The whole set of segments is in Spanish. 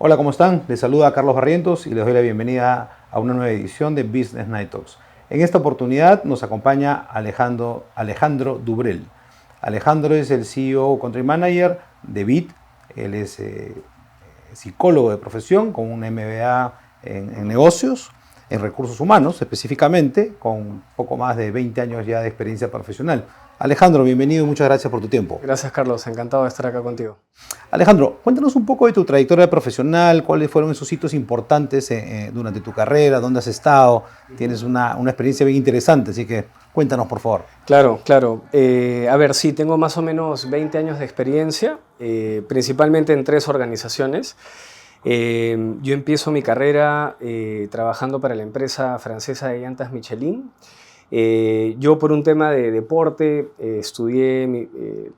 Hola, ¿cómo están? Les saluda Carlos Barrientos y les doy la bienvenida a una nueva edición de Business Night Talks. En esta oportunidad nos acompaña Alejandro Dubrel. Alejandro es el CEO Country Manager de BIT. Él es psicólogo de profesión con un MBA en negocios, en recursos humanos específicamente, con poco más de 20 años ya de experiencia profesional. Alejandro, bienvenido y muchas gracias por tu tiempo. Gracias, Carlos. Encantado de estar acá contigo. Alejandro, cuéntanos un poco de tu trayectoria profesional, cuáles fueron esos hitos importantes durante tu carrera, dónde has estado. Tienes una experiencia bien interesante, así que cuéntanos, por favor. Claro, claro. A ver, sí, tengo más o menos 20 años de experiencia, principalmente en 3 organizaciones. Yo empiezo mi carrera trabajando para la empresa francesa de llantas Michelin. Yo por un tema de deporte estudié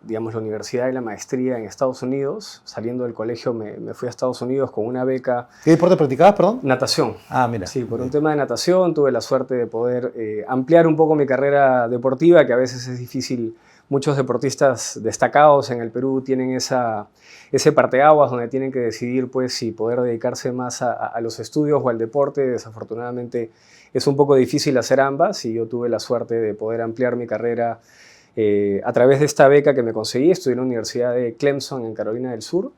digamos, la universidad y la maestría en Estados Unidos. Saliendo del colegio me fui a Estados Unidos con una beca. ¿Qué deporte practicabas, perdón? Natación. Ah, mira. Sí, por un tema de natación tuve la suerte de poder ampliar un poco mi carrera deportiva, que a veces es difícil. Muchos deportistas destacados en el Perú tienen ese parteaguas donde tienen que decidir pues, si poder dedicarse más a los estudios o al deporte. Desafortunadamente es un poco difícil hacer ambas y yo tuve la suerte de poder ampliar mi carrera a través de esta beca que me conseguí. Estudié en la Universidad de Clemson en Carolina del Sur.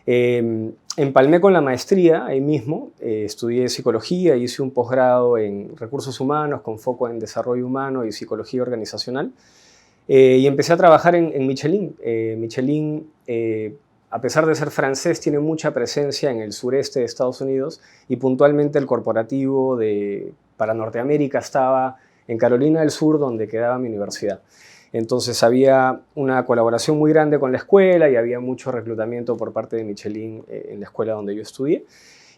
Empalmé con la maestría ahí mismo, estudié psicología, hice un posgrado en recursos humanos con foco en desarrollo humano y psicología organizacional. Y empecé a trabajar en Michelin. Michelin, a pesar de ser francés, tiene mucha presencia en el sureste de Estados Unidos y puntualmente el corporativo para Norteamérica estaba en Carolina del Sur, donde quedaba mi universidad. Entonces había una colaboración muy grande con la escuela y había mucho reclutamiento por parte de Michelin en la escuela donde yo estudié.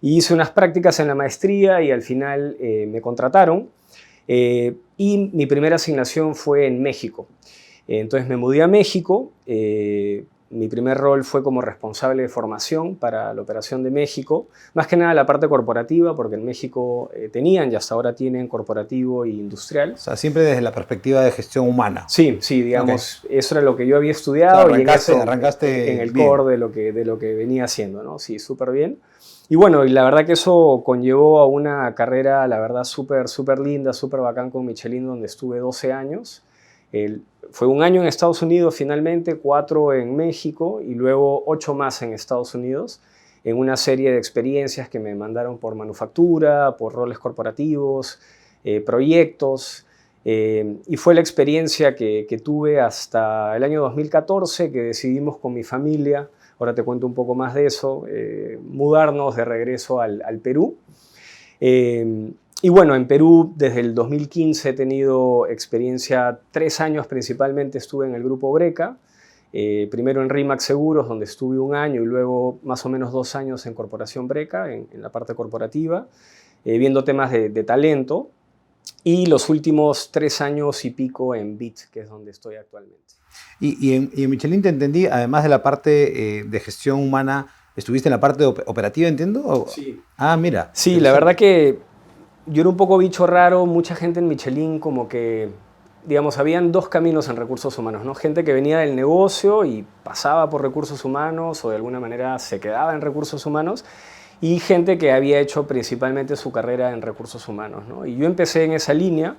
Y hice unas prácticas en la maestría y al final me contrataron. Y mi primera asignación fue en México. Entonces me mudé a México. Mi primer rol fue como responsable de formación para la operación de México, más que nada la parte corporativa, porque en México tenían y hasta ahora tienen corporativo e industrial. O sea, siempre desde la perspectiva de gestión humana. Sí, sí, digamos, okay. Eso era lo que yo había estudiado, o sea, arrancaste en el core de lo que venía haciendo, ¿no? Sí, súper bien. Y bueno, y la verdad que eso conllevó a una carrera, la verdad, súper linda, súper bacán con Michelin, donde estuve 12 años. Fue un año en Estados Unidos finalmente, 4 en México y luego 8 más en Estados Unidos, en una serie de experiencias que me mandaron por manufactura, por roles corporativos, proyectos. Y fue la experiencia que tuve hasta el año 2014, que decidimos con mi familia, ahora te cuento un poco más de eso, mudarnos de regreso al Perú. Y bueno, en Perú desde el 2015 he tenido experiencia, 3 años principalmente estuve en el grupo Breca, primero en RIMAX Seguros, donde estuve 1 año, y luego más o menos 2 años en Corporación Breca, en la parte corporativa, viendo temas de talento, y los últimos 3 años y pico en BIT, que es donde estoy actualmente. Y en Michelin te entendí, además de la parte de gestión humana, ¿estuviste en la parte operativa, entiendo? Sí. Ah, mira. Sí, la verdad que yo era un poco bicho raro. Mucha gente en Michelin como que, digamos, habían 2 caminos en recursos humanos, ¿no? Gente que venía del negocio y pasaba por recursos humanos o de alguna manera se quedaba en recursos humanos, y gente que había hecho principalmente su carrera en recursos humanos, ¿no? Y yo empecé en esa línea.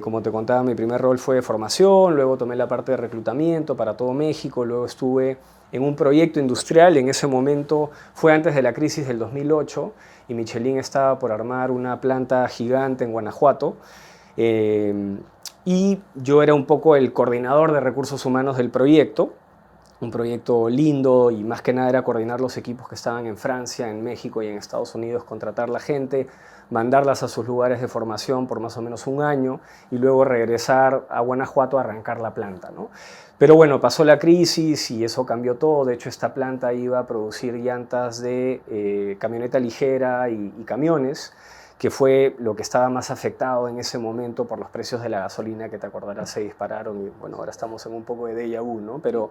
Como te contaba, mi primer rol fue de formación, luego tomé la parte de reclutamiento para todo México, luego estuve en un proyecto industrial. En ese momento fue antes de la crisis del 2008 y Michelin estaba por armar una planta gigante en Guanajuato. Y yo era un poco el coordinador de recursos humanos del proyecto. Un proyecto lindo y más que nada era coordinar los equipos que estaban en Francia, en México y en Estados Unidos, contratar la gente, mandarlas a sus lugares de formación por más o menos 1 año y luego regresar a Guanajuato a arrancar la planta, ¿no? Pero bueno, pasó la crisis y eso cambió todo. De hecho, esta planta iba a producir llantas de camioneta ligera y camiones, que fue lo que estaba más afectado en ese momento por los precios de la gasolina, que te acordarás se dispararon y bueno, ahora estamos en un poco de déjà vu, ¿no? Pero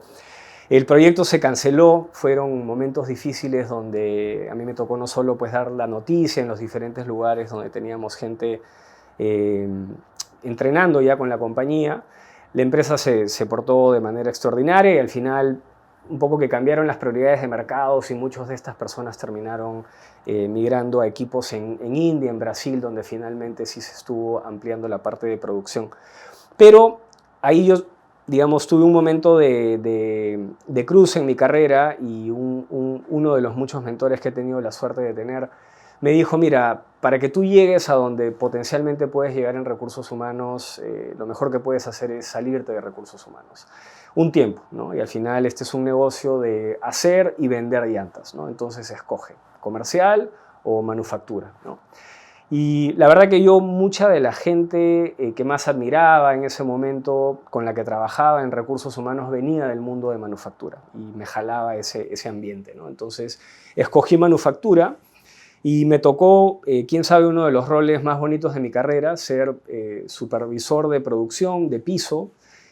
el proyecto se canceló. Fueron momentos difíciles donde a mí me tocó no solo pues dar la noticia en los diferentes lugares donde teníamos gente entrenando ya con la compañía. La empresa se portó de manera extraordinaria y al final un poco que cambiaron las prioridades de mercados y muchas de estas personas terminaron migrando a equipos en India, en Brasil, donde finalmente sí se estuvo ampliando la parte de producción. Pero ahí yo, digamos, tuve un momento de cruce en mi carrera y uno de los muchos mentores que he tenido la suerte de tener me dijo, mira, para que tú llegues a donde potencialmente puedes llegar en recursos humanos, lo mejor que puedes hacer es salirte de recursos humanos. Un tiempo, ¿no? Y al final este es un negocio de hacer y vender llantas, ¿no? Entonces escoge comercial o manufactura, ¿no? Y la verdad que yo, mucha de la gente que más admiraba en ese momento, con la que trabajaba en recursos humanos, venía del mundo de manufactura y me jalaba ese ambiente, ¿no? Entonces escogí manufactura y me tocó, quién sabe, uno de los roles más bonitos de mi carrera, ser supervisor de producción de piso,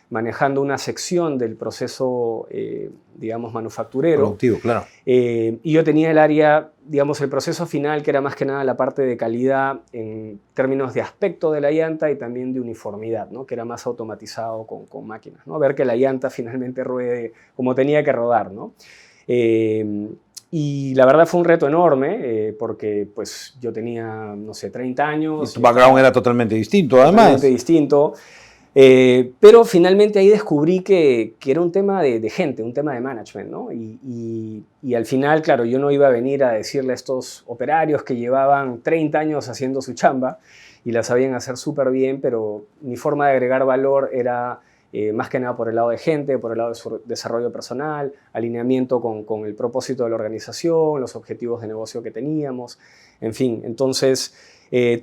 manejando una sección del proceso, digamos, manufacturero. Productivo, claro. Y yo tenía el área, digamos, el proceso final, que era más que nada la parte de calidad en términos de aspecto de la llanta y también de uniformidad, ¿no? Que era más automatizado con máquinas, ¿no? Ver que la llanta finalmente ruede como tenía que rodar, ¿no? Y la verdad fue un reto enorme, porque pues yo tenía, no sé, 30 años. Y tu background era totalmente distinto, además. Totalmente distinto. Pero finalmente ahí descubrí que era un tema de gente, un tema de management, ¿no? Y al final, claro, yo no iba a venir a decirle a estos operarios que llevaban 30 años haciendo su chamba y la sabían hacer súper bien, pero mi forma de agregar valor era más que nada por el lado de gente, por el lado de su desarrollo personal, alineamiento con el propósito de la organización, los objetivos de negocio que teníamos, en fin. Entonces,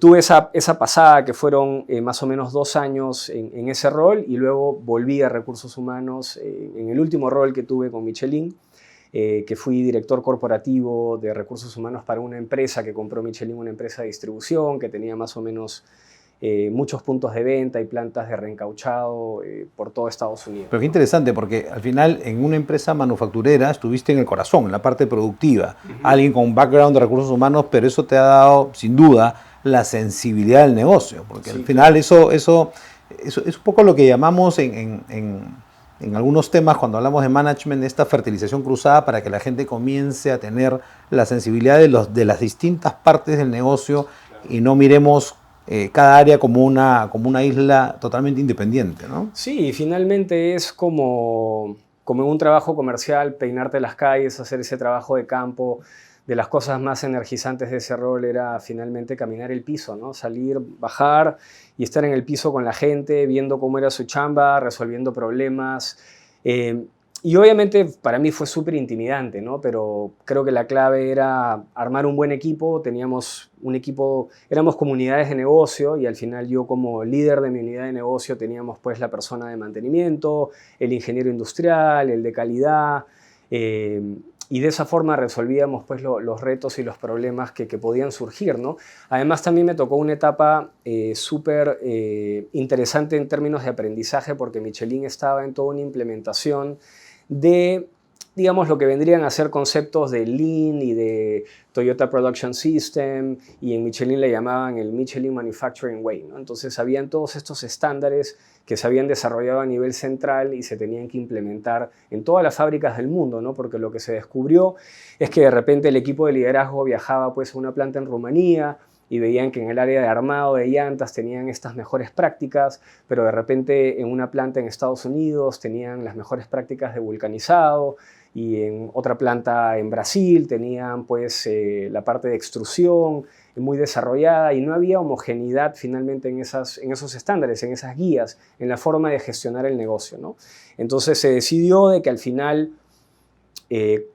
tuve esa pasada que fueron más o menos 2 años en ese rol y luego volví a recursos humanos en el último rol que tuve con Michelin, que fui director corporativo de recursos humanos para una empresa que compró Michelin, una empresa de distribución que tenía más o menos muchos puntos de venta y plantas de reencauchado por todo Estados Unidos. Pero qué interesante, porque al final en una empresa manufacturera estuviste en el corazón, en la parte productiva. Alguien con un background de recursos humanos, pero eso te ha dado, sin duda, la sensibilidad del negocio, porque al final eso es un poco lo que llamamos en algunos temas, cuando hablamos de management, esta fertilización cruzada para que la gente comience a tener la sensibilidad de las distintas partes del negocio y no miremos cada área como una isla totalmente independiente, ¿no? Sí, finalmente es como en un trabajo comercial, peinarte las calles, hacer ese trabajo de campo. De las cosas más energizantes de ese rol era finalmente caminar el piso, ¿no? Salir, bajar y estar en el piso con la gente, viendo cómo era su chamba, resolviendo problemas. Y obviamente para mí fue súper intimidante, ¿no? Pero creo que la clave era armar un buen equipo. Teníamos un equipo, éramos comunidades de negocio y al final yo como líder de mi unidad de negocio teníamos pues la persona de mantenimiento, el ingeniero industrial, el de calidad. Y de esa forma resolvíamos pues, los retos y los problemas que podían surgir, ¿no? Además, también me tocó una etapa súper interesante en términos de aprendizaje, porque Michelin estaba en toda una implementación de, digamos, lo que vendrían a ser conceptos de Lean y de Toyota Production System, y en Michelin le llamaban el Michelin Manufacturing Way, ¿no? Entonces, habían todos estos estándares que se habían desarrollado a nivel central y se tenían que implementar en todas las fábricas del mundo, ¿no? Porque lo que se descubrió es que de repente el equipo de liderazgo viajaba pues, a una planta en Rumanía y veían que en el área de armado de llantas tenían estas mejores prácticas, pero de repente en una planta en Estados Unidos tenían las mejores prácticas de vulcanizado, y en otra planta en Brasil tenían pues, la parte de extrusión muy desarrollada, y no había homogeneidad finalmente en esos estándares, en esas guías, en la forma de gestionar el negocio, ¿no? Entonces se decidió de que al final,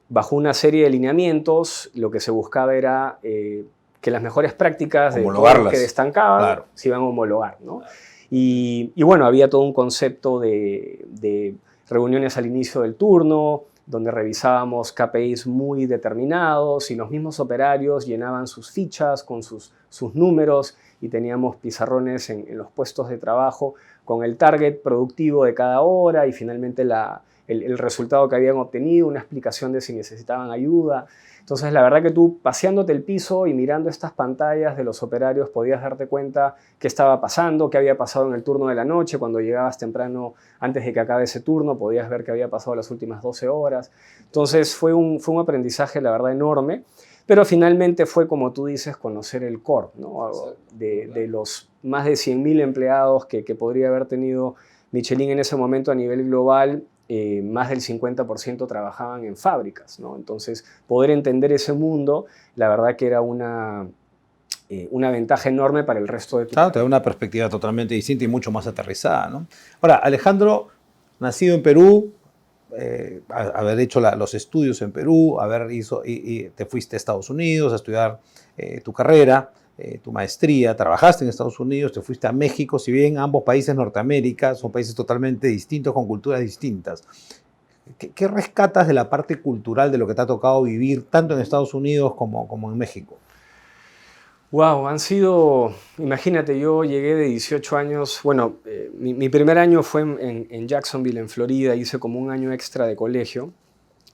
bajo una serie de lineamientos, lo que se buscaba era que las mejores prácticas de todos los que destancaban, claro, se iban a homologar, ¿no? Claro. Y bueno, había todo un concepto de reuniones al inicio del turno, donde revisábamos KPIs muy determinados y los mismos operarios llenaban sus fichas con sus números y teníamos pizarrones en los puestos de trabajo con el target productivo de cada hora y finalmente el resultado que habían obtenido, una explicación de si necesitaban ayuda. Entonces, la verdad que tú paseándote el piso y mirando estas pantallas de los operarios podías darte cuenta qué estaba pasando, qué había pasado en el turno de la noche. Cuando llegabas temprano, antes de que acabe ese turno, podías ver qué había pasado las últimas 12 horas. Entonces, fue un aprendizaje, la verdad, enorme. Pero finalmente fue, como tú dices, conocer el core, ¿no? De los más de 100.000 empleados que podría haber tenido Michelin en ese momento a nivel global. Más del 50% trabajaban en fábricas, ¿no? Entonces, poder entender ese mundo, la verdad que era una ventaja enorme para el resto de tu Claro, te da una perspectiva totalmente distinta y mucho más aterrizada, ¿no? Ahora, Alejandro, nacido en Perú, haber hecho los estudios en Perú, y te fuiste a Estados Unidos a estudiar tu carrera, tu maestría, trabajaste en Estados Unidos, te fuiste a México, si bien ambos países Norteamérica son países totalmente distintos, con culturas distintas. ¿Qué rescatas de la parte cultural de lo que te ha tocado vivir tanto en Estados Unidos como en México? Wow, imagínate, yo llegué de 18 años, bueno, mi primer año fue en Jacksonville, en Florida, hice como un año extra de colegio,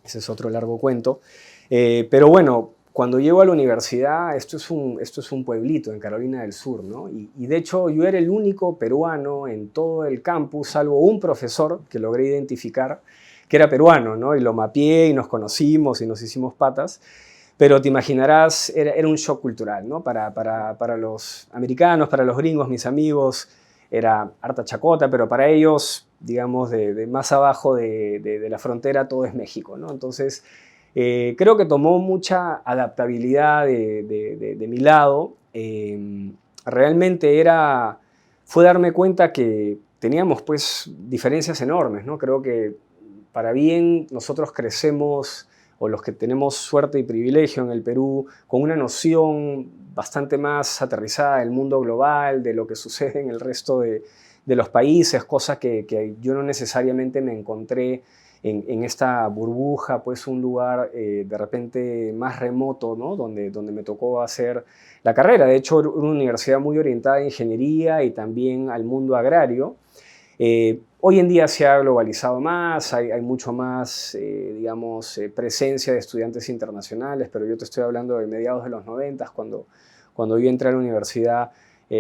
ese es otro largo cuento, pero bueno, cuando llego a la universidad, esto es un pueblito en Carolina del Sur, ¿no? Y de hecho yo era el único peruano en todo el campus, salvo un profesor que logré identificar que era peruano, ¿no? Y lo mapeé y nos conocimos y nos hicimos patas. Pero te imaginarás, era un shock cultural, ¿no? Para los americanos, para los gringos, mis amigos, era harta chacota, pero para ellos, digamos, de más abajo de la frontera, todo es México, ¿no? Entonces, creo que tomó mucha adaptabilidad de mi lado. Realmente fue darme cuenta que teníamos, pues, diferencias enormes, ¿no? Creo que para bien nosotros crecemos, o los que tenemos suerte y privilegio en el Perú, con una noción bastante más aterrizada del mundo global, de lo que sucede en el resto de los países, cosa que yo no necesariamente me encontré en esta burbuja, pues un lugar de repente más remoto, ¿no? donde me tocó hacer la carrera. De hecho, una universidad muy orientada a ingeniería y también al mundo agrario. Hoy en día se ha globalizado más, hay mucho más, digamos, presencia de estudiantes internacionales, pero yo te estoy hablando de mediados de los 90, cuando yo entré a la universidad,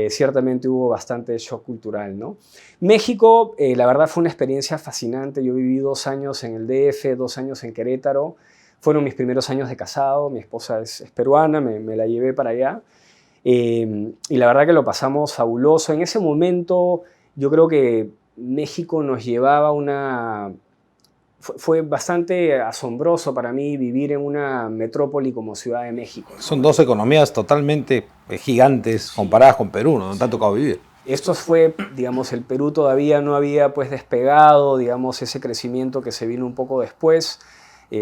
ciertamente hubo bastante shock cultural, ¿no? México, la verdad, fue una experiencia fascinante. Yo viví 2 años en el DF, 2 años en Querétaro. Fueron mis primeros años de casado, mi esposa es peruana, me la llevé para allá. Y la verdad que lo pasamos fabuloso. En ese momento, yo creo que México nos llevaba fue bastante asombroso para mí vivir en una metrópoli como Ciudad de México, ¿no? Son dos economías totalmente gigantes comparadas con Perú, ¿no? Te ha tocado vivir. Esto fue, digamos, el Perú todavía no había pues despegado, digamos, ese crecimiento que se vino un poco después,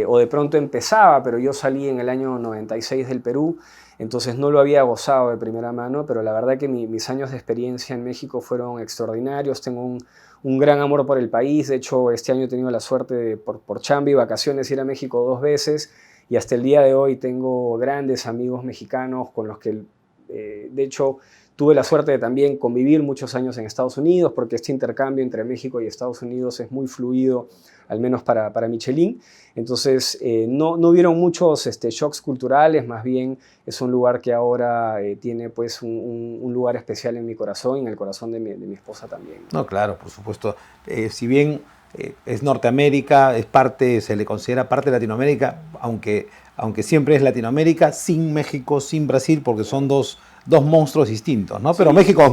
o de pronto empezaba, pero yo salí en el año 96 del Perú, entonces no lo había gozado de primera mano, pero la verdad que mis años de experiencia en México fueron extraordinarios. Tengo un gran amor por el país. De hecho, este año he tenido la suerte de, por chamba y vacaciones, ir a México 2 veces, y hasta el día de hoy tengo grandes amigos mexicanos con los que, de hecho, tuve la suerte de también convivir muchos años en Estados Unidos, porque este intercambio entre México y Estados Unidos es muy fluido, al menos para Michelin. Entonces, no hubieron muchos shocks culturales, más bien es un lugar que ahora tiene pues un lugar especial en mi corazón y en el corazón de mi esposa también. No, claro, por supuesto. Si bien es Norteamérica, se le considera parte de Latinoamérica, aunque siempre es Latinoamérica, sin México, sin Brasil, porque son dos monstruos distintos, ¿no? Pero sí, México es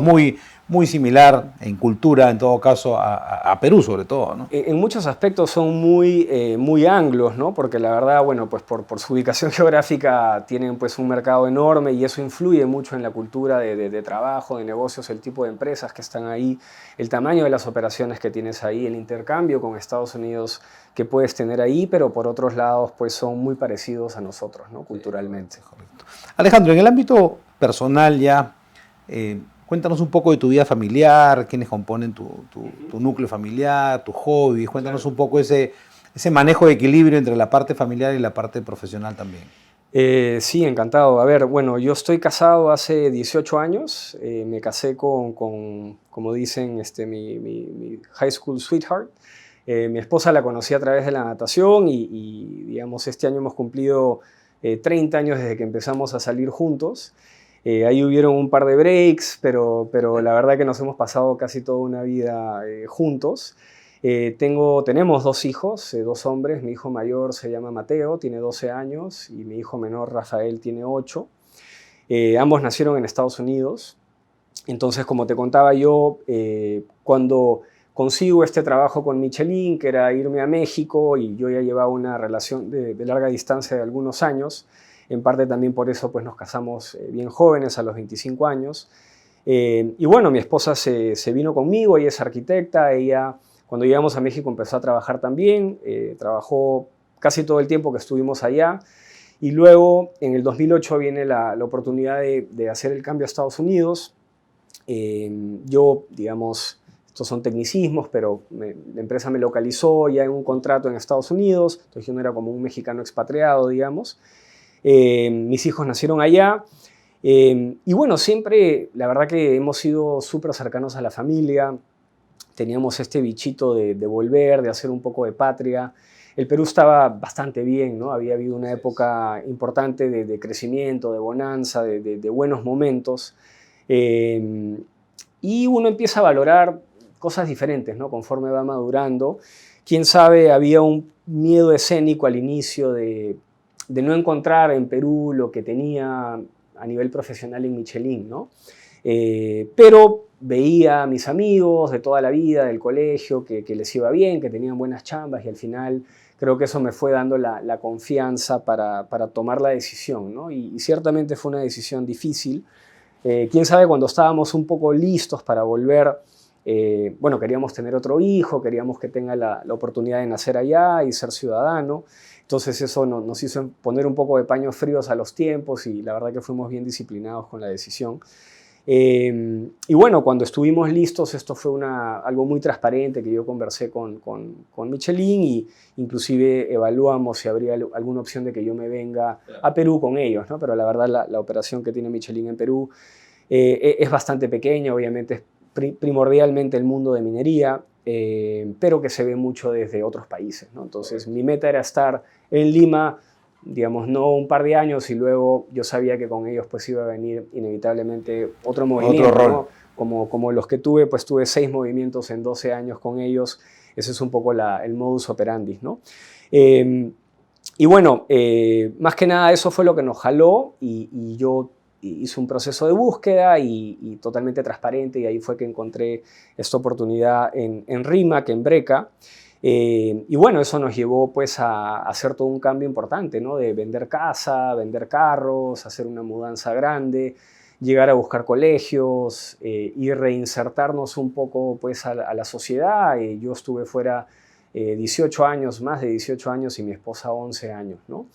muy similar en cultura, en todo caso, a Perú sobre todo, ¿no? En muchos aspectos son muy anglos, ¿no? Porque la verdad, bueno, pues por su ubicación geográfica tienen pues un mercado enorme y eso influye mucho en la cultura de trabajo, de negocios, el tipo de empresas que están ahí, el tamaño de las operaciones que tienes ahí, el intercambio con Estados Unidos que puedes tener ahí, pero por otros lados pues son muy parecidos a nosotros, ¿no? Culturalmente. Correcto. Alejandro, en el ámbito personal ya, cuéntanos un poco de tu vida familiar, quiénes componen tu núcleo familiar, tus hobbies, cuéntanos un poco ese manejo de equilibrio entre la parte familiar y la parte profesional también. Sí, encantado. A ver, bueno, yo estoy casado hace 18 años, me casé con como dicen, mi high school sweetheart. Mi esposa la conocí a través de la natación digamos, este año hemos cumplido 30 años desde que empezamos a salir juntos. Ahí hubieron un par de breaks, pero la verdad que nos hemos pasado casi toda una vida juntos. Tenemos 2 hijos, 2 hombres. Mi hijo mayor se llama Mateo, tiene 12 años, y mi hijo menor, Rafael, tiene 8. Ambos nacieron en Estados Unidos. Entonces, como te contaba yo, cuando consigo este trabajo con Michelin, que era irme a México, y yo ya llevaba una relación de larga distancia de algunos años, en parte también por eso pues, nos casamos bien jóvenes, a los 25 años. Y bueno, mi esposa se vino conmigo, ella es arquitecta, ella cuando llegamos a México empezó a trabajar también, trabajó casi todo el tiempo que estuvimos allá, y luego en el 2008 viene la oportunidad de hacer el cambio a Estados Unidos. Yo, digamos, estos son tecnicismos, pero la empresa me localizó ya en un contrato en Estados Unidos, entonces yo no era como un mexicano expatriado, digamos. Mis hijos nacieron allá, y bueno, siempre, la verdad que hemos sido súper cercanos a la familia, teníamos este bichito de volver, de hacer un poco de patria. El Perú estaba bastante bien, ¿no? Había habido una época importante de crecimiento, de bonanza, de buenos momentos. Y uno empieza a valorar cosas diferentes, ¿no? Conforme va madurando. Quién sabe, había un miedo escénico al inicio de no encontrar en Perú lo que tenía a nivel profesional en Michelin, ¿no? Pero veía a mis amigos de toda la vida, del colegio, que les iba bien, que tenían buenas chambas, y al final creo que eso me fue dando la confianza para tomar la decisión, ¿no? Y ciertamente fue una decisión difícil. Quién sabe, cuando estábamos un poco listos para volver, bueno, queríamos tener otro hijo, queríamos que tenga la oportunidad de nacer allá y ser ciudadano. Entonces eso nos hizo poner un poco de paños fríos a los tiempos, y la verdad que fuimos bien disciplinados con la decisión. Y bueno, cuando estuvimos listos, esto fue algo muy transparente que yo conversé con Michelin, y inclusive evaluamos si habría alguna opción de que yo me venga a Perú con ellos, ¿no? Pero la verdad la operación que tiene Michelin en Perú es bastante pequeña, obviamente es primordialmente el mundo de minería, pero que se ve mucho desde otros países, ¿no? Entonces mi meta era estar en Lima, digamos, no un par de años, y luego yo sabía que con ellos pues iba a venir inevitablemente otro movimiento, otro rol, ¿no? Como los que tuve, pues tuve 6 movimientos en 12 años con ellos. Ese es un poco el modus operandi, ¿no? Y bueno, más que nada eso fue lo que nos jaló, y yo hice un proceso de búsqueda y totalmente transparente, y ahí fue que encontré esta oportunidad en Rimac, en Breca. Y bueno, eso nos llevó pues a hacer todo un cambio importante, ¿no? De vender casa, vender carros, hacer una mudanza grande, llegar a buscar colegios, y reinsertarnos un poco pues a la sociedad. Yo estuve fuera 18 años, más de 18 años, y mi esposa 11 años, ¿no?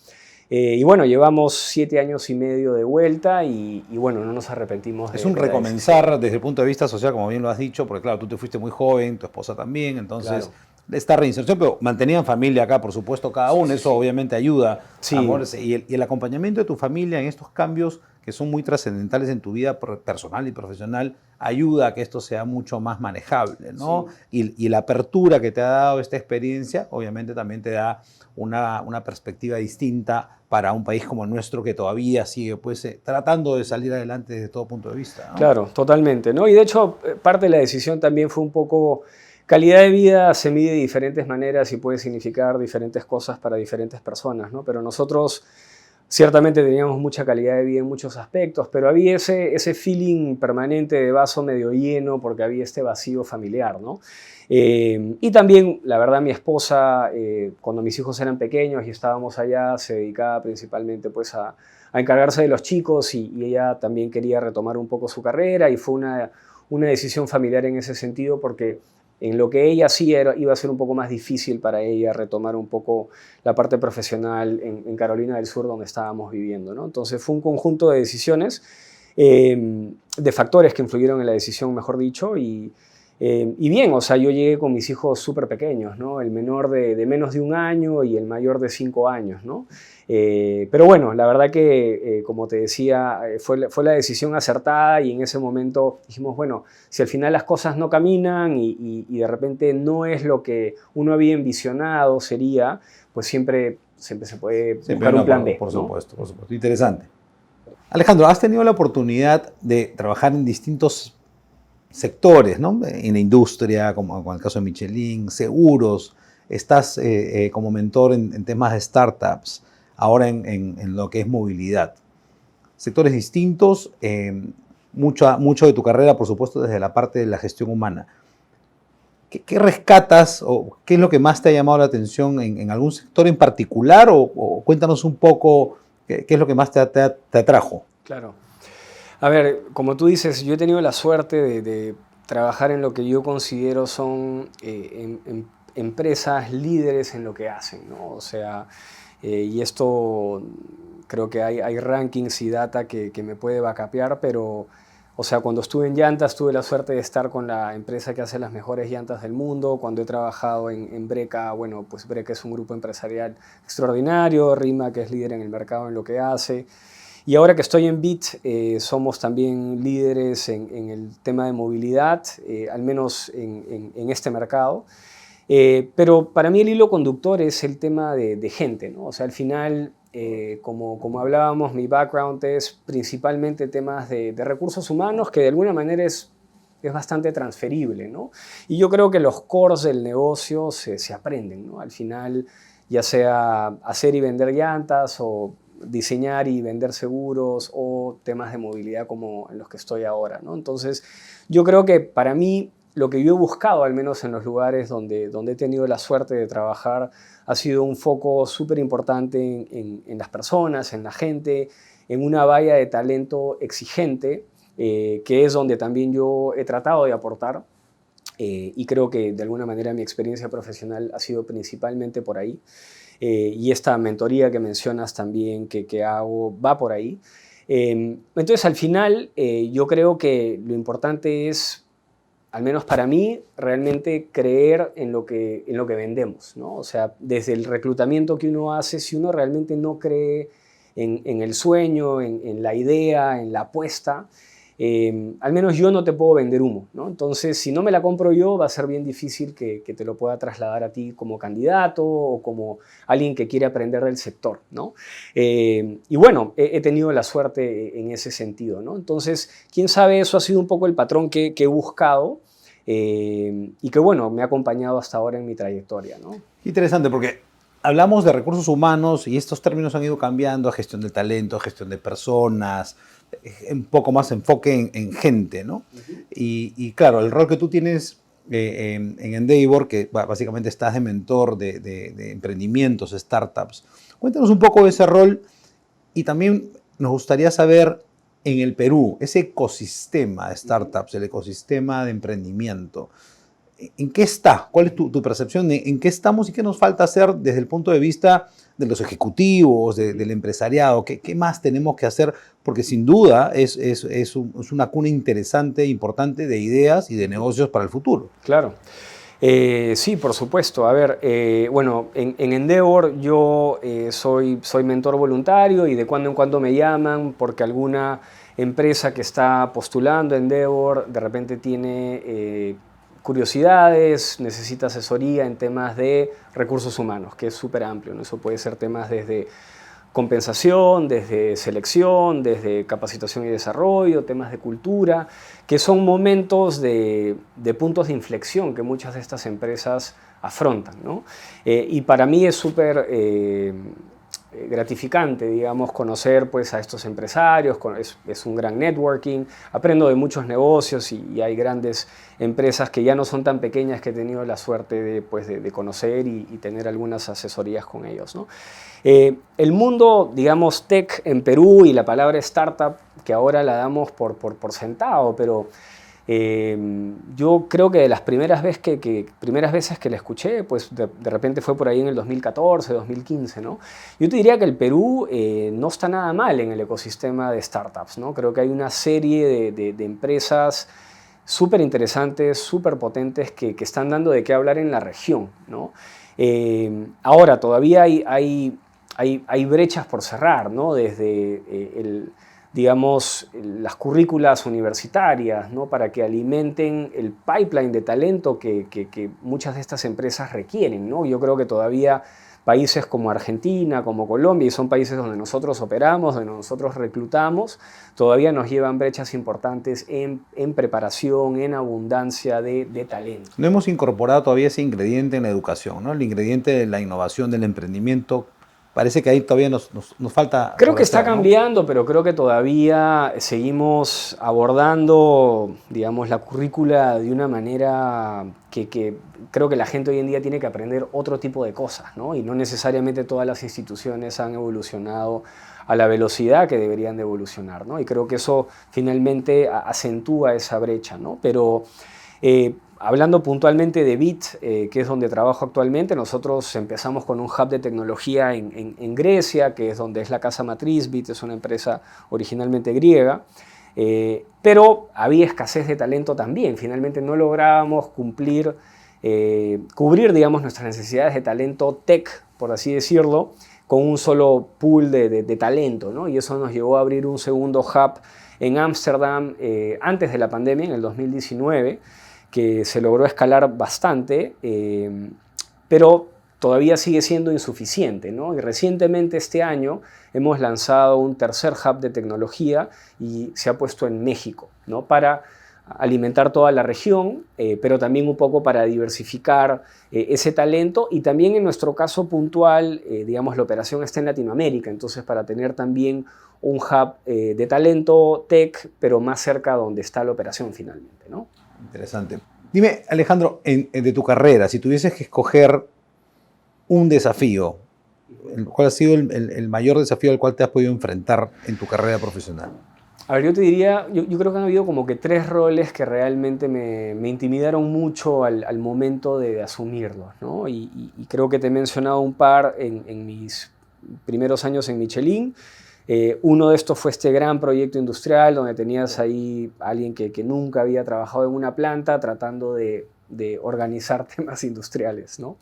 Y bueno, llevamos 7 años y medio de vuelta, y bueno, no nos arrepentimos de Es un recomenzar desde el punto de vista social, como bien lo has dicho, porque claro, tú te fuiste muy joven, tu esposa también, entonces Claro. esta reinserción, pero mantenían familia acá, por supuesto, cada uno, eso obviamente ayuda. Sí. Amor, y el acompañamiento de tu familia en estos cambios que son muy trascendentales en tu vida personal y profesional ayuda a que esto sea mucho más manejable, ¿no? Sí. Y la apertura que te ha dado esta experiencia, obviamente también te da una perspectiva distinta para un país como el nuestro, que todavía sigue pues, tratando de salir adelante desde todo punto de vista, ¿no? Claro, totalmente, ¿no? Y de hecho, parte de la decisión también fue un poco, calidad de vida se mide de diferentes maneras y puede significar diferentes cosas para diferentes personas, ¿no? Pero nosotros ciertamente teníamos mucha calidad de vida en muchos aspectos, pero había ese feeling permanente de vaso medio lleno, porque había este vacío familiar, ¿no? Y también, la verdad, mi esposa, cuando mis hijos eran pequeños y estábamos allá, se dedicaba principalmente pues, a encargarse de los chicos, y ella también quería retomar un poco su carrera, y fue una decisión familiar en ese sentido, porque en lo que ella hacía iba a ser un poco más difícil para ella retomar un poco la parte profesional en Carolina del Sur, donde estábamos viviendo, ¿no? Entonces fue un conjunto de decisiones, de factores que influyeron en la decisión, mejor dicho, y Y bien, o sea, yo llegué con mis hijos súper pequeños, ¿no? El menor de menos de 1 año y el mayor de 5 años, ¿no? Pero bueno, la verdad que, como te decía, fue la decisión acertada y en ese momento dijimos, bueno, si al final las cosas no caminan y de repente no es lo que uno había envisionado sería, pues siempre se puede buscar un plan B. Por supuesto, por supuesto. Interesante. Alejandro, has tenido la oportunidad de trabajar en distintos sectores, ¿no? En la industria, como en el caso de Michelin, seguros, estás como mentor en temas de startups, ahora en lo que es movilidad. Sectores distintos, mucho de tu carrera, por supuesto, desde la parte de la gestión humana. ¿Qué rescatas o qué es lo que más te ha llamado la atención en algún sector en particular? O cuéntanos un poco qué es lo que más te atrajo. Claro. A ver, como tú dices, yo he tenido la suerte de trabajar en lo que yo considero son empresas líderes en lo que hacen, ¿no? O sea, y esto creo que hay rankings y data que me puede backupear, pero, o sea, cuando estuve en llantas tuve la suerte de estar con la empresa que hace las mejores llantas del mundo. Cuando he trabajado en Breca, bueno, pues Breca es un grupo empresarial extraordinario, Rimac que es líder en el mercado en lo que hace. Y ahora que estoy en Bit, somos también líderes en el tema de movilidad, al menos en este mercado. Pero para mí el hilo conductor es el tema de gente, ¿no? O sea, al final, como hablábamos, mi background es principalmente temas de recursos humanos, que de alguna manera es bastante transferible, ¿no? Y yo creo que los cores del negocio se aprenden, ¿no? Al final, ya sea hacer y vender llantas o diseñar y vender seguros o temas de movilidad como en los que estoy ahora, ¿no? Entonces, yo creo que para mí lo que yo he buscado, al menos en los lugares donde he tenido la suerte de trabajar, ha sido un foco súper importante en las personas, en la gente, en una valla de talento exigente, que es donde también yo he tratado de aportar. Y creo que de alguna manera mi experiencia profesional ha sido principalmente por ahí. Y esta mentoría que mencionas también que hago va por ahí. Entonces, al final, yo creo que lo importante es, al menos para mí, realmente creer en lo que vendemos, ¿no? O sea, desde el reclutamiento que uno hace, si uno realmente no cree en el sueño, en la idea, en la apuesta, al menos yo no te puedo vender humo, ¿no? Entonces, si no me la compro yo, va a ser bien difícil que te lo pueda trasladar a ti como candidato o como alguien que quiere aprender del sector, ¿no? Y bueno, he tenido la suerte en ese sentido, ¿no? Entonces, quién sabe, eso ha sido un poco el patrón que he buscado y que, bueno, me ha acompañado hasta ahora en mi trayectoria, ¿no? Interesante, porque hablamos de recursos humanos y estos términos han ido cambiando a gestión de talento, gestión de personas, un poco más enfoque en gente, ¿no? Y claro, el rol que tú tienes en Endeavor, que básicamente estás de mentor de emprendimientos, startups. Cuéntanos un poco de ese rol y también nos gustaría saber en el Perú, ese ecosistema de startups, el ecosistema de emprendimiento. ¿En qué está? ¿Cuál es tu percepción? ¿En qué estamos y qué nos falta hacer desde el punto de vista de los ejecutivos, del empresariado? ¿Qué más tenemos que hacer? Porque sin duda es una cuna interesante, importante de ideas y de negocios para el futuro. Claro. Sí, por supuesto. A ver, bueno, en Endeavor yo soy mentor voluntario y de cuando en cuando me llaman porque alguna empresa que está postulando a Endeavor de repente tiene curiosidades, necesita asesoría en temas de recursos humanos, que es súper amplio, ¿no? Eso puede ser temas desde compensación, desde selección, desde capacitación y desarrollo, temas de cultura, que son momentos de puntos de inflexión que muchas de estas empresas afrontan, ¿no? Y para mí es súper gratificante, digamos, conocer pues, a estos empresarios, es un gran networking, aprendo de muchos negocios y hay grandes empresas que ya no son tan pequeñas que he tenido la suerte de conocer y tener algunas asesorías con ellos, ¿no? El mundo, digamos, tech en Perú y la palabra startup, que ahora la damos por sentado, pero yo creo que de las primeras veces que la escuché, pues de repente fue por ahí en el 2014, 2015, ¿no? Yo te diría que el Perú no está nada mal en el ecosistema de startups, ¿no? Creo que hay una serie de empresas súper interesantes, súper potentes que están dando de qué hablar en la región, ¿no? Ahora, todavía hay brechas por cerrar, ¿no? Desde digamos, las currículas universitarias, ¿no? Para que alimenten el pipeline de talento que muchas de estas empresas requieren, ¿no? Yo creo que todavía países como Argentina, como Colombia, y son países donde nosotros operamos, donde nosotros reclutamos, todavía nos llevan brechas importantes en preparación, en abundancia de talento. No hemos incorporado todavía ese ingrediente en la educación, ¿no? El ingrediente de la innovación, del emprendimiento. Parece que ahí todavía nos falta. Creo que está hacer, ¿no? cambiando, pero creo que todavía seguimos abordando, digamos, la currícula de una manera que creo que la gente hoy en día tiene que aprender otro tipo de cosas, ¿no? Y no necesariamente todas las instituciones han evolucionado a la velocidad que deberían de evolucionar, ¿no? Y creo que eso finalmente acentúa esa brecha, ¿no? Pero hablando puntualmente de Bit, que es donde trabajo actualmente, nosotros empezamos con un hub de tecnología en Grecia, que es donde es la casa matriz. Bit es una empresa originalmente griega, pero había escasez de talento también. Finalmente no lográbamos cubrir, digamos, nuestras necesidades de talento tech, por así decirlo, con un solo pool de talento, ¿no? Y eso nos llevó a abrir un segundo hub en Ámsterdam antes de la pandemia, en el 2019, que se logró escalar bastante, pero todavía sigue siendo insuficiente, ¿no? Y recientemente este año hemos lanzado un tercer hub de tecnología y se ha puesto en México, ¿no? Para alimentar toda la región, pero también un poco para diversificar ese talento, y también en nuestro caso puntual, digamos, la operación está en Latinoamérica, entonces para tener también un hub de talento tech, pero más cerca donde está la operación finalmente, ¿no? Interesante. Dime, Alejandro, de tu carrera, si tuvieses que escoger un desafío, ¿cuál ha sido el mayor desafío al cual te has podido enfrentar en tu carrera profesional? A ver, yo te diría, yo creo que han habido como que 3 roles que realmente me intimidaron mucho al momento de asumirlos, ¿no? Y creo que te he mencionado un par en mis primeros años en Michelin. Uno de estos fue este gran proyecto industrial donde tenías ahí a alguien que nunca había trabajado en una planta tratando de organizar temas industriales, ¿no?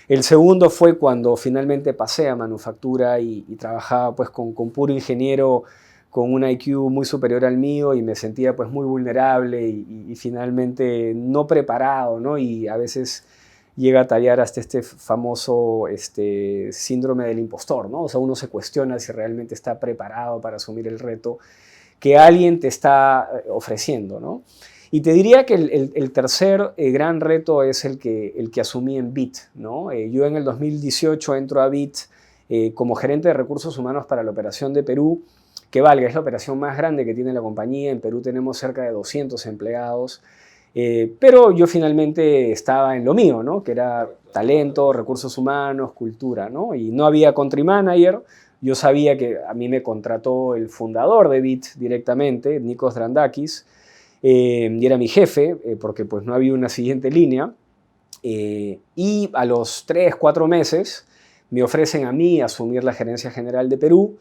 El segundo fue cuando finalmente pasé a manufactura y trabajaba pues con puro ingeniero con un IQ muy superior al mío, y me sentía pues muy vulnerable y finalmente no preparado, ¿no? Y a veces llega a tallar hasta este famoso síndrome del impostor, ¿no? O sea, uno se cuestiona si realmente está preparado para asumir el reto que alguien te está ofreciendo, ¿no? Y te diría que el tercer gran reto es el que asumí en Bit, ¿no? Yo en el 2018 entro a Bit como gerente de recursos humanos para la operación de Perú, que valga, es la operación más grande que tiene la compañía. En Perú tenemos cerca de 200 empleados. Pero yo finalmente estaba en lo mío, ¿no? Que era talento, recursos humanos, cultura, ¿no? Y no había country manager. Yo sabía que a mí me contrató el fundador de Bit directamente, Nikos Drandakis, y era mi jefe, porque pues no había una siguiente línea. Y a los 3, 4 meses me ofrecen a mí asumir la gerencia general de Perú.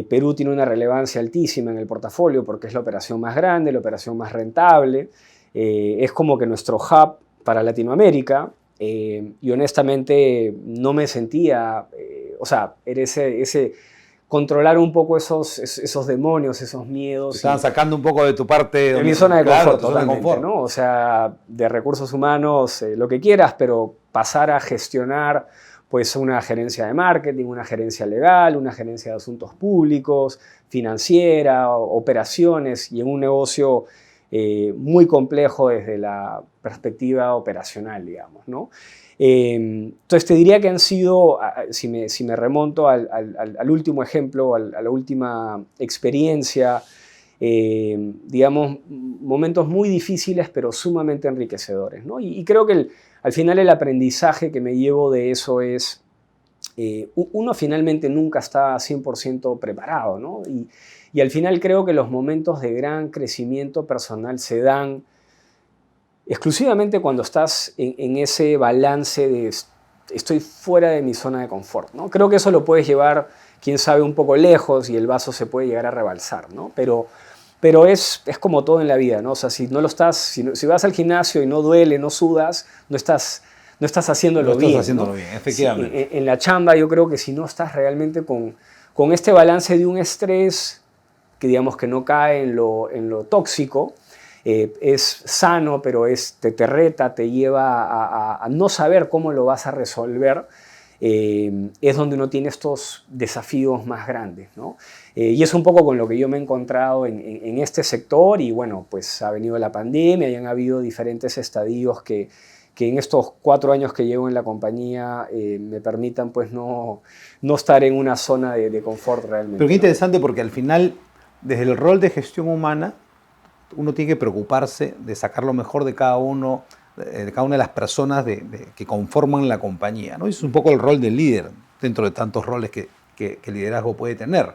Perú tiene una relevancia altísima en el portafolio porque es la operación más grande, la operación más rentable. Es como que nuestro hub para Latinoamérica, y honestamente no me sentía, o sea, era ese controlar un poco esos demonios, esos miedos. Te estaban sacando un poco de tu parte. De mi zona de confort, claro, totalmente, ¿no? O sea, de recursos humanos, lo que quieras, pero pasar a gestionar pues una gerencia de marketing, una gerencia legal, una gerencia de asuntos públicos, financiera, operaciones, y en un negocio muy complejo desde la perspectiva operacional, digamos, ¿no? Entonces te diría que han sido, si me remonto al último ejemplo, a la última experiencia, digamos, momentos muy difíciles pero sumamente enriquecedores, ¿no? Y creo que al final el aprendizaje que me llevo de eso es, uno finalmente nunca está 100% preparado, ¿no? Y al final creo que los momentos de gran crecimiento personal se dan exclusivamente cuando estás en ese balance de estoy fuera de mi zona de confort, ¿no? Creo que eso lo puedes llevar, quién sabe, un poco lejos y el vaso se puede llegar a rebalsar, ¿no? Pero pero es como todo en la vida, ¿no? O sea, si no lo estás, si vas al gimnasio y no duele, no sudas, no estás haciéndolo bien. No estás haciéndolo ¿no? bien, efectivamente. Sí, en la chamba yo creo que si no estás realmente con este balance de un estrés que digamos que no cae en lo tóxico, es sano, pero te reta, te lleva a no saber cómo lo vas a resolver, es donde uno tiene estos desafíos más grandes, ¿no? Y es un poco con lo que yo me he encontrado en este sector y bueno, pues ha venido la pandemia y han habido diferentes estadios que en estos 4 años que llevo en la compañía me permitan pues no estar en una zona de confort realmente. Pero qué interesante porque al final, desde el rol de gestión humana, uno tiene que preocuparse de sacar lo mejor de cada uno, de cada una de las personas que conforman la compañía, ¿no? Es un poco el rol del líder dentro de tantos roles que el liderazgo puede tener,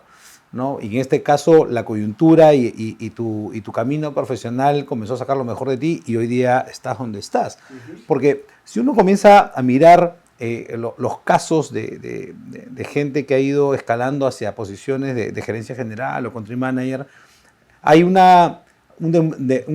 ¿no? Y en este caso la coyuntura y tu camino profesional comenzó a sacar lo mejor de ti y hoy día estás donde estás. Porque si uno comienza a mirar los casos de gente que ha ido escalando hacia posiciones de gerencia general o country manager, hay un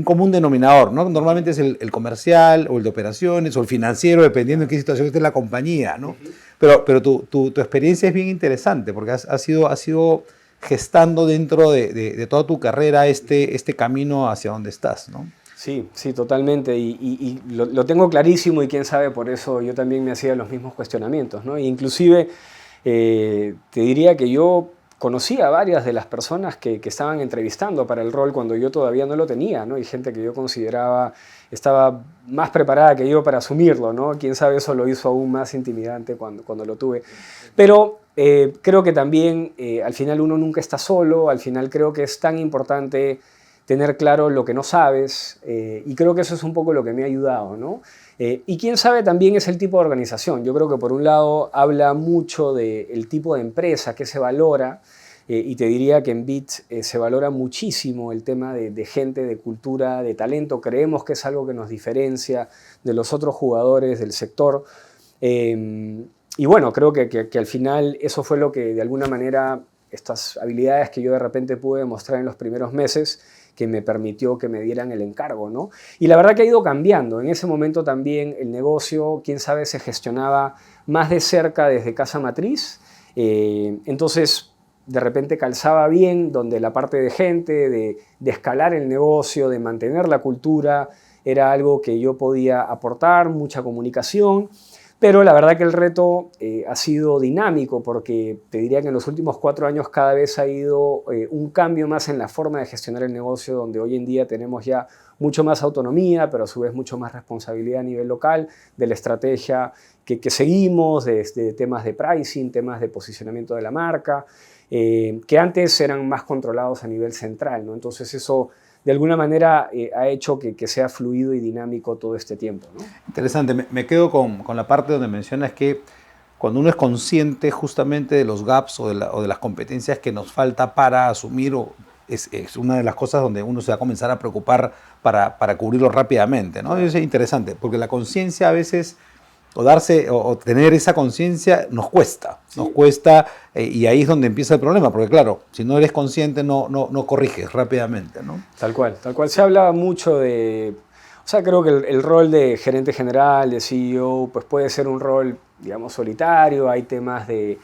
común denominador, ¿no? Normalmente es el comercial o el de operaciones o el financiero, dependiendo en qué situación esté la compañía, ¿no? Pero tu experiencia es bien interesante porque has sido gestando dentro de toda tu carrera este camino hacia donde estás, ¿no? Sí, sí, totalmente. Y lo tengo clarísimo y quién sabe, por eso yo también me hacía los mismos cuestionamientos, ¿no? Inclusive te diría que yo conocía a varias de las personas que estaban entrevistando para el rol cuando yo todavía no lo tenía, ¿no? Y gente que yo consideraba estaba más preparada que yo para asumirlo, ¿no? Quién sabe, eso lo hizo aún más intimidante cuando lo tuve. Pero creo que también al final uno nunca está solo, al final creo que es tan importante tener claro lo que no sabes, y creo que eso es un poco lo que me ha ayudado, ¿no? Y quién sabe también es el tipo de organización. Yo creo que por un lado habla mucho del tipo de empresa que se valora, y te diría que en Bit se valora muchísimo el tema de gente, de cultura, de talento. Creemos que es algo que nos diferencia de los otros jugadores del sector. Y bueno, creo que al final eso fue lo que de alguna manera, estas habilidades que yo de repente pude demostrar en los primeros meses, que me permitió que me dieran el encargo, ¿no? Y la verdad que ha ido cambiando. En ese momento también el negocio, quién sabe, se gestionaba más de cerca desde casa matriz. Entonces, de repente calzaba bien donde la parte de gente, de escalar el negocio, de mantener la cultura, era algo que yo podía aportar, mucha comunicación. Pero la verdad que el reto ha sido dinámico porque te diría que en los últimos 4 años cada vez ha ido un cambio más en la forma de gestionar el negocio, donde hoy en día tenemos ya mucho más autonomía, pero a su vez mucho más responsabilidad a nivel local de la estrategia que seguimos, de temas de pricing, temas de posicionamiento de la marca, que antes eran más controlados a nivel central, ¿no? Entonces eso de alguna manera ha hecho que sea fluido y dinámico todo este tiempo, ¿no? Interesante. Me quedo con la parte donde mencionas que cuando uno es consciente justamente de los gaps o de las competencias que nos falta para asumir, es una de las cosas donde uno se va a comenzar a preocupar para cubrirlo rápidamente, ¿no? Es interesante, porque la conciencia a veces, o tener esa conciencia nos cuesta, y ahí es donde empieza el problema, porque claro, si no eres consciente no corriges rápidamente, ¿no? Tal cual. Se habla mucho de... O sea, creo que el rol de gerente general, de CEO, pues puede ser un rol, digamos, solitario. Hay temas de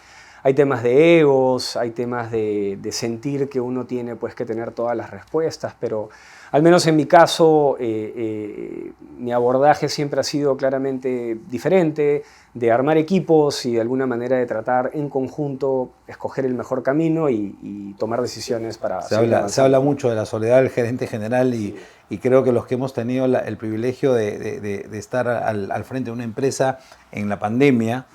egos, hay temas de sentir que uno tiene pues, que tener todas las respuestas, pero al menos en mi caso, mi abordaje siempre ha sido claramente diferente, de armar equipos y de alguna manera de tratar en conjunto, escoger el mejor camino y tomar decisiones para se habla mucho de la soledad del gerente general y creo que los que hemos tenido el privilegio de estar al frente de una empresa en la pandemia,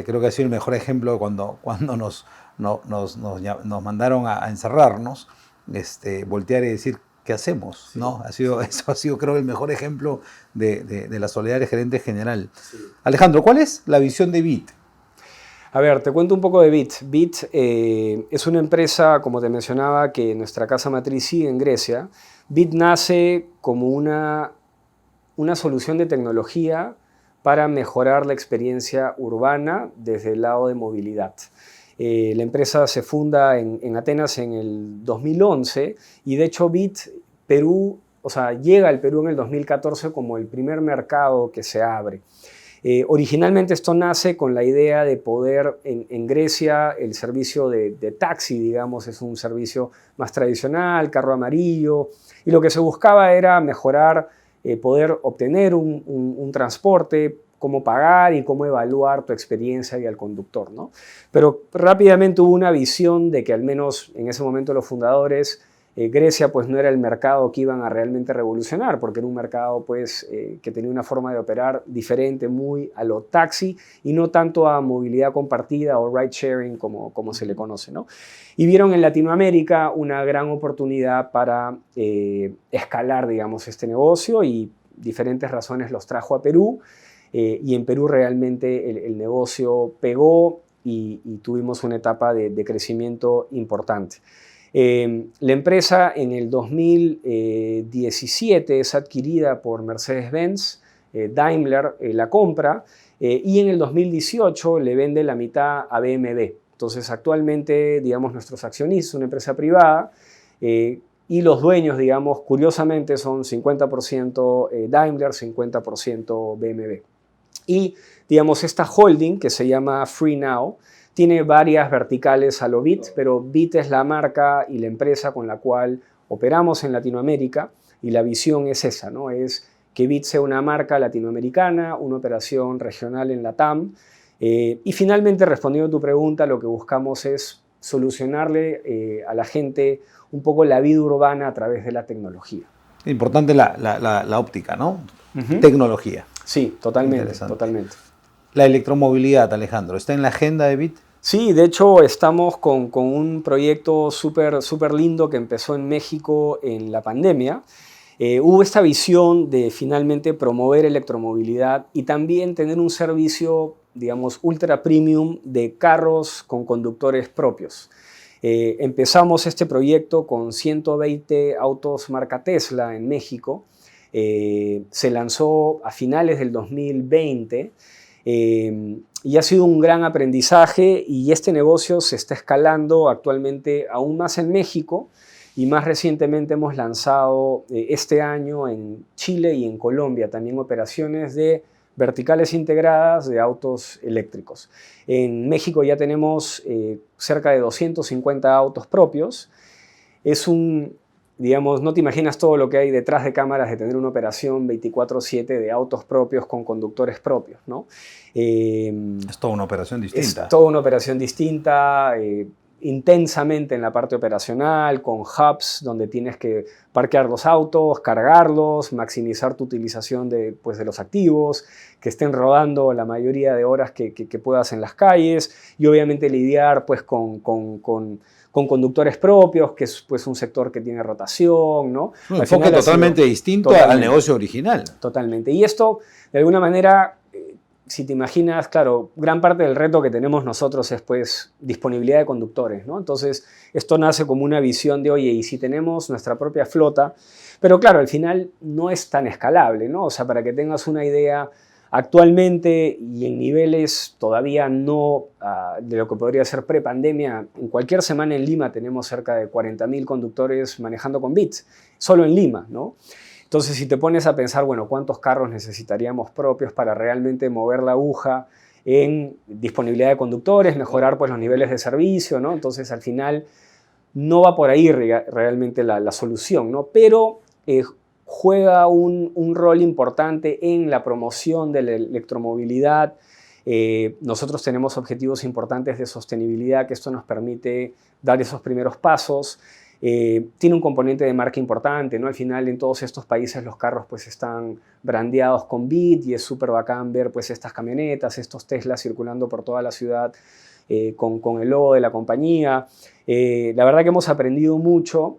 creo que ha sido el mejor ejemplo cuando nos mandaron a encerrarnos, voltear y decir, ¿qué hacemos? Sí, ¿no? Eso ha sido, creo, el mejor ejemplo de la soledad del gerente general. Sí. Alejandro, ¿cuál es la visión de Bit? A ver, te cuento un poco de Bit. Bit es una empresa, como te mencionaba, que nuestra casa matriz sigue en Grecia. Bit nace como una solución de tecnología para mejorar la experiencia urbana desde el lado de movilidad. La empresa se funda en Atenas en el 2011 y de hecho Bit Perú, o sea, llega al Perú en el 2014 como el primer mercado que se abre. Originalmente esto nace con la idea de poder, en Grecia, el servicio de taxi, digamos, es un servicio más tradicional, carro amarillo, y lo que se buscaba era mejorar, poder obtener un transporte, cómo pagar y cómo evaluar tu experiencia y al conductor, ¿no? Pero rápidamente hubo una visión de que al menos en ese momento los fundadores, Grecia pues no era el mercado que iban a realmente revolucionar, porque era un mercado pues que tenía una forma de operar diferente, muy a lo taxi y no tanto a movilidad compartida o ride sharing como se le conoce, ¿no? Y vieron en Latinoamérica una gran oportunidad para escalar, digamos, este negocio y diferentes razones los trajo a Perú. Y en Perú realmente el negocio pegó y tuvimos una etapa de crecimiento importante. La empresa en el 2017 es adquirida por Mercedes-Benz, Daimler la compra y en el 2018 le vende la mitad a BMW. Entonces actualmente, digamos, nuestros accionistas, una empresa privada, y los dueños, digamos, curiosamente son 50% Daimler, 50% BMW. Y, digamos, esta holding que se llama FreeNow tiene varias verticales a lo Bit, pero Bit es la marca y la empresa con la cual operamos en Latinoamérica y la visión es esa, ¿no? Es que Bit sea una marca latinoamericana, una operación regional en LATAM. Y finalmente, respondiendo a tu pregunta, lo que buscamos es solucionarle a la gente un poco la vida urbana a través de la tecnología. Importante la óptica, ¿no? Tecnología. Sí, totalmente, totalmente. La electromovilidad, Alejandro, ¿está en la agenda de Bit? Sí, de hecho estamos con un proyecto súper lindo que empezó en México en la pandemia. Hubo esta visión de finalmente promover electromovilidad y también tener un servicio, digamos, ultra premium de carros con conductores propios. Empezamos este proyecto con 120 autos marca Tesla en México. Se lanzó a finales del 2020 y ha sido un gran aprendizaje y este negocio se está escalando actualmente aún más en México y más recientemente hemos lanzado este año en Chile y en Colombia también operaciones de verticales integradas de autos eléctricos. En México ya tenemos cerca de 250 autos propios. Es digamos, no te imaginas todo lo que hay detrás de cámaras de tener una operación 24/7 de autos propios con conductores propios, ¿no? Es toda una operación distinta. Es toda una operación distinta, intensamente en la parte operacional, con hubs donde tienes que parquear los autos, cargarlos, maximizar tu utilización de los activos, que estén rodando la mayoría de horas que puedas en las calles y obviamente lidiar pues con conductores propios, que es pues un sector que tiene rotación, ¿no? Un enfoque totalmente distinto al negocio original. Totalmente. Y esto, de alguna manera, si te imaginas, claro, gran parte del reto que tenemos nosotros es pues disponibilidad de conductores, ¿no? Entonces, esto nace como una visión de, oye, y si tenemos nuestra propia flota, pero claro, al final no es tan escalable, ¿no? O sea, para que tengas una idea, actualmente y en niveles todavía no de lo que podría ser prepandemia, en cualquier semana en Lima tenemos cerca de 40.000 conductores manejando con Bit, solo en Lima, ¿no? Entonces, si te pones a pensar, bueno, ¿cuántos carros necesitaríamos propios para realmente mover la aguja en disponibilidad de conductores, mejorar pues los niveles de servicio, ¿no? Entonces, al final, no va por ahí realmente la solución, ¿no? Pero juega un rol importante en la promoción de la electromovilidad. Nosotros tenemos objetivos importantes de sostenibilidad, que esto nos permite dar esos primeros pasos. Tiene un componente de marca importante, ¿no? Al final en todos estos países los carros pues están brandeados con Bit y es súper bacán ver pues estas camionetas, estos Teslas circulando por toda la ciudad con el logo de la compañía. La verdad que hemos aprendido mucho.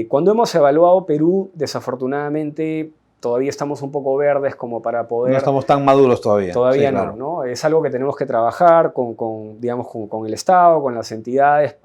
Cuando hemos evaluado Perú, desafortunadamente todavía estamos un poco verdes como para poder... No estamos tan maduros todavía. Todavía sí, no, claro. ¿no? Es algo que tenemos que trabajar digamos, con el Estado, con las entidades,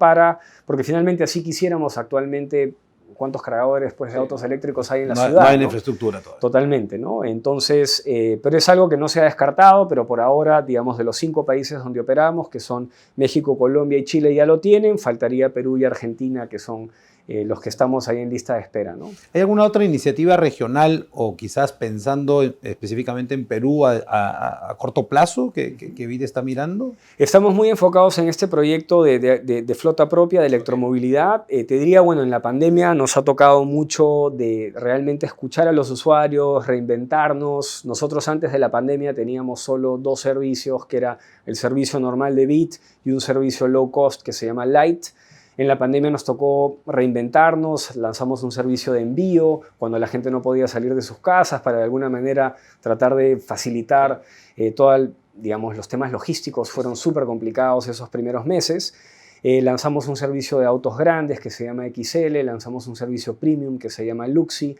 porque finalmente así quisiéramos actualmente ¿cuántos cargadores pues, de autos eléctricos hay en la No, ciudad? no hay la ¿no? infraestructura todavía. Totalmente, ¿no? Entonces, pero es algo que no se ha descartado, pero por ahora, digamos, de los 5 países donde operamos, que son México, Colombia y Chile, ya lo tienen, faltaría Perú y Argentina, que son los que estamos ahí en lista de espera, ¿no? ¿Hay alguna otra iniciativa regional o quizás pensando específicamente en Perú a corto plazo que BID está mirando? Estamos muy enfocados en este proyecto de flota propia, de electromovilidad. Te diría, bueno, en la pandemia nos ha tocado mucho de realmente escuchar a los usuarios, reinventarnos. Nosotros antes de la pandemia teníamos solo 2 servicios, que era el servicio normal de BID y un servicio low cost que se llama Light. En la pandemia nos tocó reinventarnos, lanzamos un servicio de envío cuando la gente no podía salir de sus casas para de alguna manera tratar de facilitar digamos, los temas logísticos fueron súper complicados esos primeros meses. Lanzamos un servicio de autos grandes que se llama XL, lanzamos un servicio premium que se llama Luxi.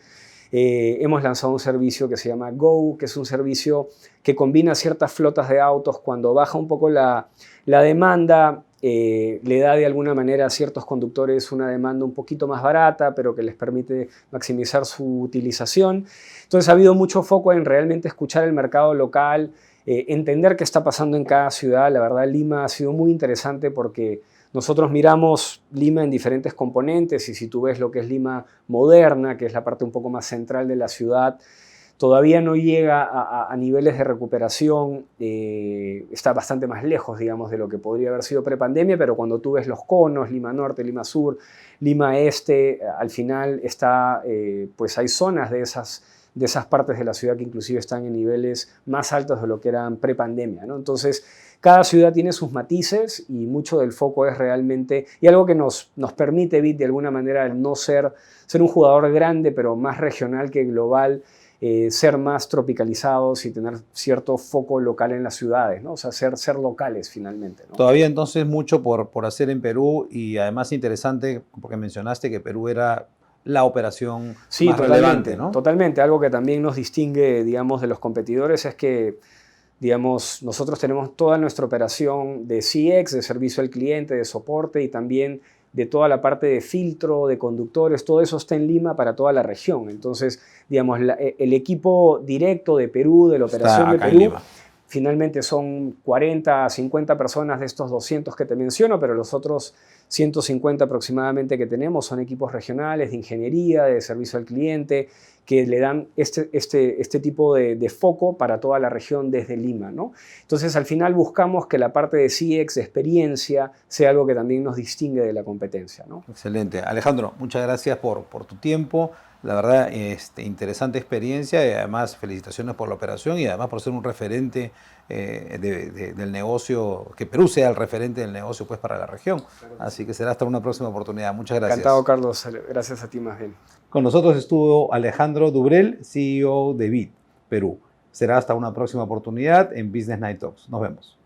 Hemos lanzado un servicio que se llama Go, que es un servicio que combina ciertas flotas de autos. Cuando baja un poco la demanda, le da de alguna manera a ciertos conductores una demanda un poquito más barata, pero que les permite maximizar su utilización. Entonces ha habido mucho foco en realmente escuchar el mercado local, entender qué está pasando en cada ciudad. La verdad, Lima ha sido muy interesante porque nosotros miramos Lima en diferentes componentes y si tú ves lo que es Lima moderna, que es la parte un poco más central de la ciudad, todavía no llega a niveles de recuperación, está bastante más lejos, digamos, de lo que podría haber sido prepandemia, pero cuando tú ves los conos, Lima Norte, Lima Sur, Lima Este, al final pues hay zonas de esas partes de la ciudad que inclusive están en niveles más altos de lo que eran prepandemia, ¿no? Entonces, cada ciudad tiene sus matices y mucho del foco es realmente, y algo que nos permite BID de alguna manera el no ser un jugador grande, pero más regional que global, ser más tropicalizados y tener cierto foco local en las ciudades, ¿no? O sea, ser locales finalmente, ¿no? Todavía entonces mucho por hacer en Perú y además interesante porque mencionaste que Perú era la operación más relevante, ¿no? Totalmente. Algo que también nos distingue, digamos, de los competidores es que, digamos, nosotros tenemos toda nuestra operación de CX, de servicio al cliente, de soporte y también de toda la parte de filtro, de conductores, todo eso está en Lima para toda la región. Entonces, digamos, el equipo directo de Perú, de la operación de Perú, finalmente son 40 a 50 personas de estos 200 que te menciono, pero los otros 150 aproximadamente que tenemos son equipos regionales de ingeniería, de servicio al cliente, que le dan este tipo de foco para toda la región desde Lima, ¿no? Entonces, al final buscamos que la parte de CX, de experiencia, sea algo que también nos distingue de la competencia, ¿no? Excelente. Alejandro, muchas gracias por tu tiempo. La verdad, interesante experiencia y además felicitaciones por la operación y además por ser un referente del negocio, que Perú sea el referente del negocio pues para la región. Así que será hasta una próxima oportunidad. Muchas gracias. Encantado, Carlos. Gracias a ti más bien. Con nosotros estuvo Alejandro Dubrel, CEO de BID, Perú. Será hasta una próxima oportunidad en Business Night Talks. Nos vemos.